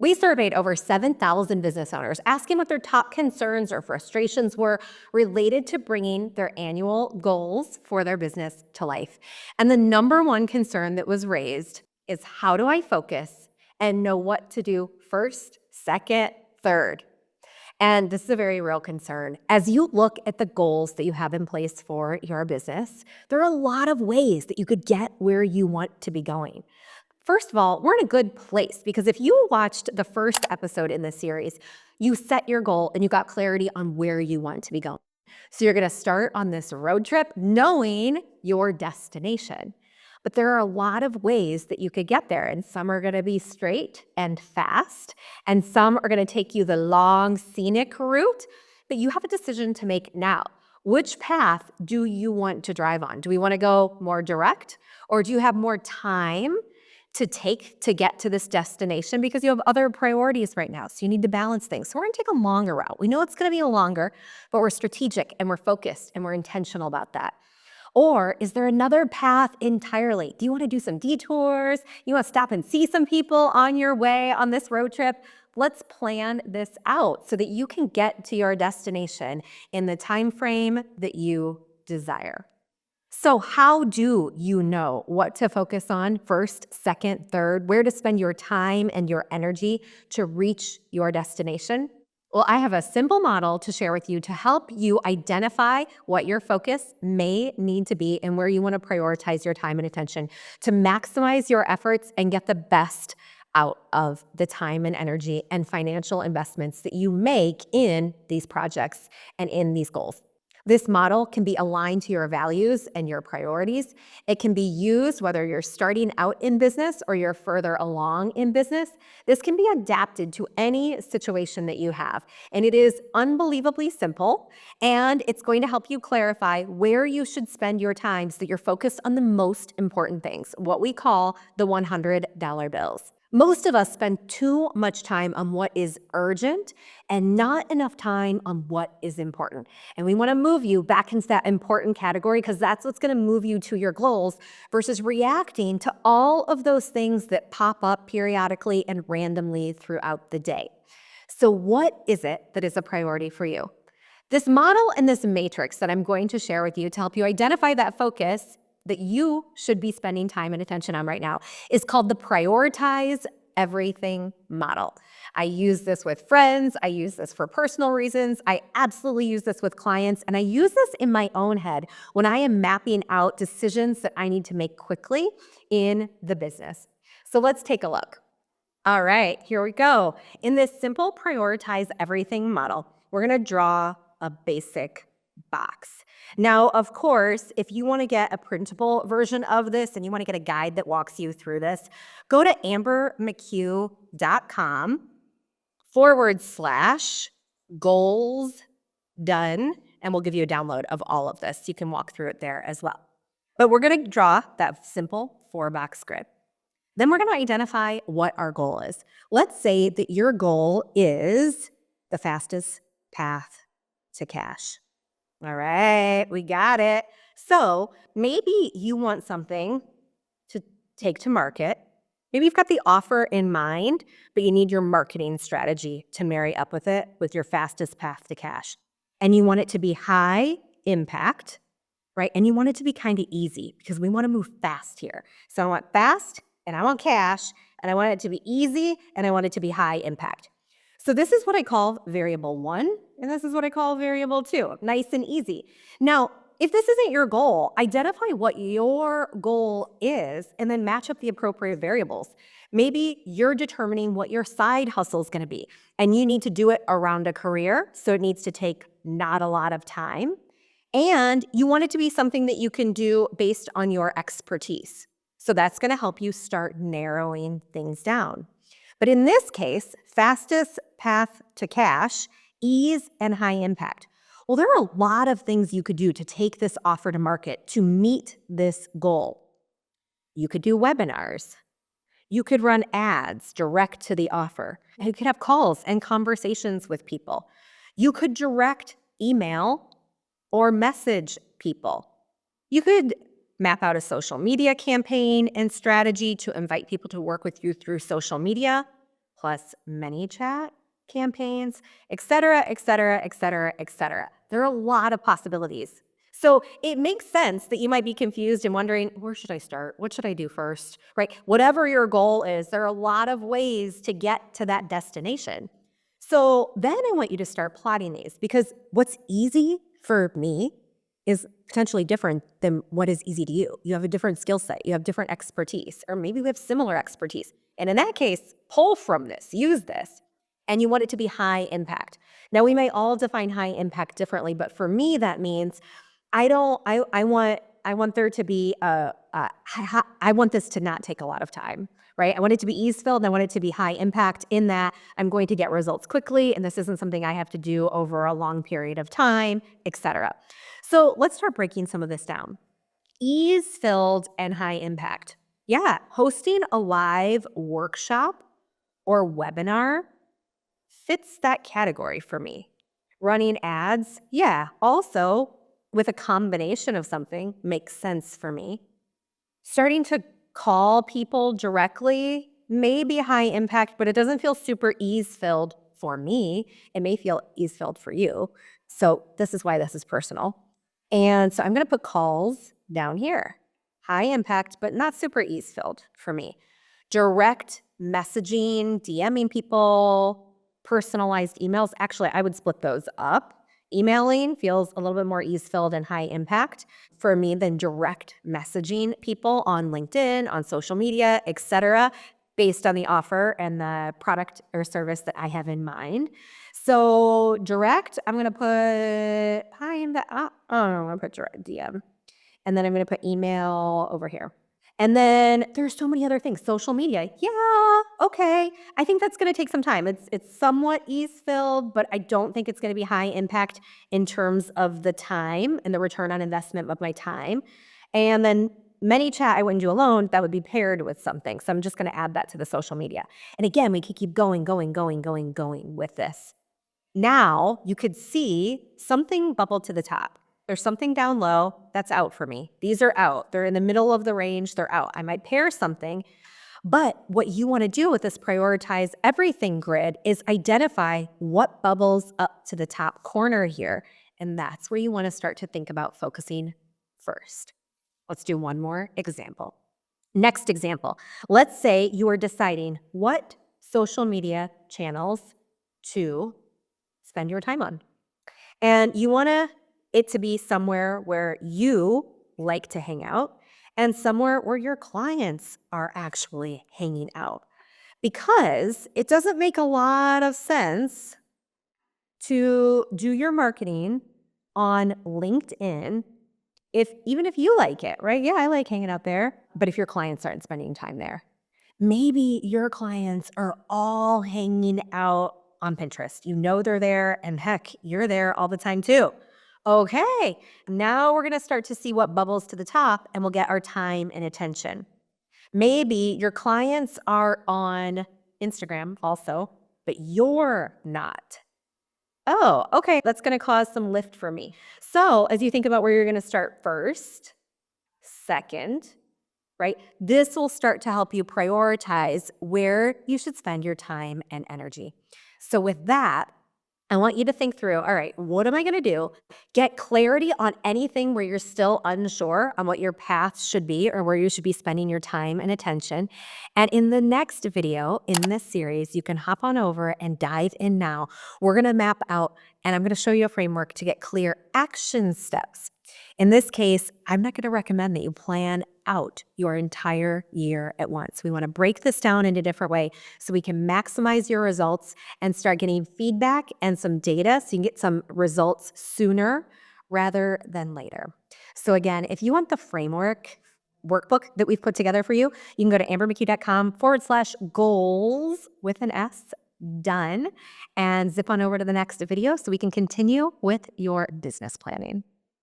We surveyed over 7,000 business owners, asking what their top concerns or frustrations were related to bringing their annual goals for their business to life. And the number one concern that was raised is, how do I focus and know what to do first, second, third? And this is a very real concern. As you look at the goals that you have in place for your business, there are a lot of ways that you could get where you want to be going. First of all, we're in a good place because if you watched the first episode in this series, you set your goal and you got clarity on where you want to be going. So you're going to start on this road trip knowing your destination. But there are a lot of ways that you could get there, and some are going to be straight and fast, and some are going to take you the long, scenic route. But you have a decision to make now. Which path do you want to drive on? Do we want to go more direct, or do you have more time to take to get to this destination because you have other priorities right now? So you need to balance things. So we're going to take a longer route. We know it's going to be a longer, but we're strategic and we're focused and we're intentional about that. Or is there another path entirely? Do you want to do some detours? You want to stop and see some people on your way on this road trip? Let's plan this out so that you can get to your destination in the time frame that you desire. So how do you know what to focus on first, second, third, where to spend your time and your energy to reach your destination? Well, I have a simple model to share with you to help you identify what your focus may need to be and where you want to prioritize your time and attention to maximize your efforts and get the best out of the time and energy and financial investments that you make in these projects and in these goals. This model can be aligned to your values and your priorities. It can be used whether you're starting out in business or you're further along in business. This can be adapted to any situation that you have. And it is unbelievably simple, and it's going to help you clarify where you should spend your time so that you're focused on the most important things, what we call the $100 bills. Most of us spend too much time on what is urgent and not enough time on what is important. And we want to move you back into that important category because that's what's going to move you to your goals versus reacting to all of those things that pop up periodically and randomly throughout the day. So what is it that is a priority for you? This model and this matrix that I'm going to share with you to help you identify that focus that you should be spending time and attention on right now is called the Prioritize Everything model. I use this with friends. I use this for personal reasons. I absolutely use this with clients. And I use this in my own head when I am mapping out decisions that I need to make quickly in the business. So let's take a look. All right, here we go. In this simple Prioritize Everything model, we're going to draw a basic box. Now, of course, if you want to get a printable version of this and you want to get a guide that walks you through this, go to ambermccue.com/goals done, and we'll give you a download of all of this. You can walk through it there as well. But we're going to draw that simple 4-box grid. Then we're going to identify what our goal is. Let's say that your goal is the fastest path to cash. All right, we got it. So maybe you want something to take to market. Maybe you've got the offer in mind, but you need your marketing strategy to marry up with it with your fastest path to cash. And you want it to be high impact, right? And you want it to be kind of easy because we want to move fast here. So I want fast and I want cash and I want it to be easy and I want it to be high impact. So this is what I call variable 1, and this is what I call variable 2, nice and easy. Now, if this isn't your goal, identify what your goal is and then match up the appropriate variables. Maybe you're determining what your side hustle is going to be, and you need to do it around a career, so it needs to take not a lot of time, and you want it to be something that you can do based on your expertise. So that's going to help you start narrowing things down. But in this case, fastest path to cash, ease, and high impact. Well, there are a lot of things you could do to take this offer to market to meet this goal. You could do webinars. You could run ads direct to the offer. You could have calls and conversations with people. You could direct email or message people. You could map out a social media campaign and strategy to invite people to work with you through social media. plus many chat campaigns, et cetera, et cetera, et cetera, et cetera. There are a lot of possibilities. So it makes sense that you might be confused and wondering, where should I start? What should I do first, right? Whatever your goal is, there are a lot of ways to get to that destination. So then I want you to start plotting these, because what's easy for me is potentially different than what is easy to you. You have a different skill set, you have different expertise, or maybe we have similar expertise. And in that case, pull from this, use this, and you want it to be high impact. Now, we may all define high impact differently, but for me, that means I want there to be I want this to not take a lot of time, right? I want it to be ease filled, and I want it to be high impact in that I'm going to get results quickly, and this isn't something I have to do over a long period of time, etc. So let's start breaking some of this down. Ease filled and high impact. Yeah, hosting a live workshop or webinar fits that category for me. Running ads, yeah, also with a combination of something makes sense for me. Starting to call people directly may be high impact, but it doesn't feel super ease-filled for me. It may feel ease-filled for you. So this is why this is personal. And so I'm going to put calls down here. High impact, but not super ease-filled for me. Direct messaging, DMing people, personalized emails. Actually, I would split those up. Emailing feels a little bit more ease-filled and high impact for me than direct messaging people on LinkedIn, on social media, etc., based on the offer and the product or service that I have in mind. So direct, I'm going to put high impact. I'm going to put direct DM. And then I'm going to put email over here. And then there's so many other things. Social media. Yeah, okay. I think that's going to take some time. It's somewhat ease-filled, but I don't think it's going to be high impact in terms of the time and the return on investment of my time. And then many chat I wouldn't do alone. That would be paired with something. So I'm just going to add that to the social media. And again, we could keep going with this. Now you could see something bubble to the top. There's something down low that's out for me. These are out. They're in the middle of the range. They're out. I might pair something, but what you want to do with this prioritize everything grid is identify what bubbles up to the top corner here. And that's where you want to start to think about focusing first. Let's do one more example. Next example. Let's say you are deciding what social media channels to spend your time on. And you want it to be somewhere where you like to hang out and somewhere where your clients are actually hanging out. Because it doesn't make a lot of sense to do your marketing on LinkedIn even if you like it, right? Yeah, I like hanging out there. But if your clients aren't spending time there, maybe your clients are all hanging out on Pinterest. You know they're there, and heck, you're there all the time too. Okay, now we're gonna start to see what bubbles to the top, and we'll get our time and attention. Maybe your clients are on Instagram also, but you're not. Oh, okay, that's gonna cause some lift for me. So as you think about where you're gonna start first, second, right? This will start to help you prioritize where you should spend your time and energy. So with that, I want you to think through, all right, what am I going to do? Get clarity on anything where you're still unsure on what your path should be or where you should be spending your time and attention. And in the next video in this series, you can hop on over and dive in now. We're going to map out, and I'm going to show you a framework to get clear action steps. In this case, I'm not going to recommend that you plan out your entire year at once. We want to break this down in a different way so we can maximize your results and start getting feedback and some data so you can get some results sooner rather than later. So again, if you want the framework workbook that we've put together for you, you can go to ambermccue.com/goals with an S, done, and zip on over to the next video so we can continue with your business planning.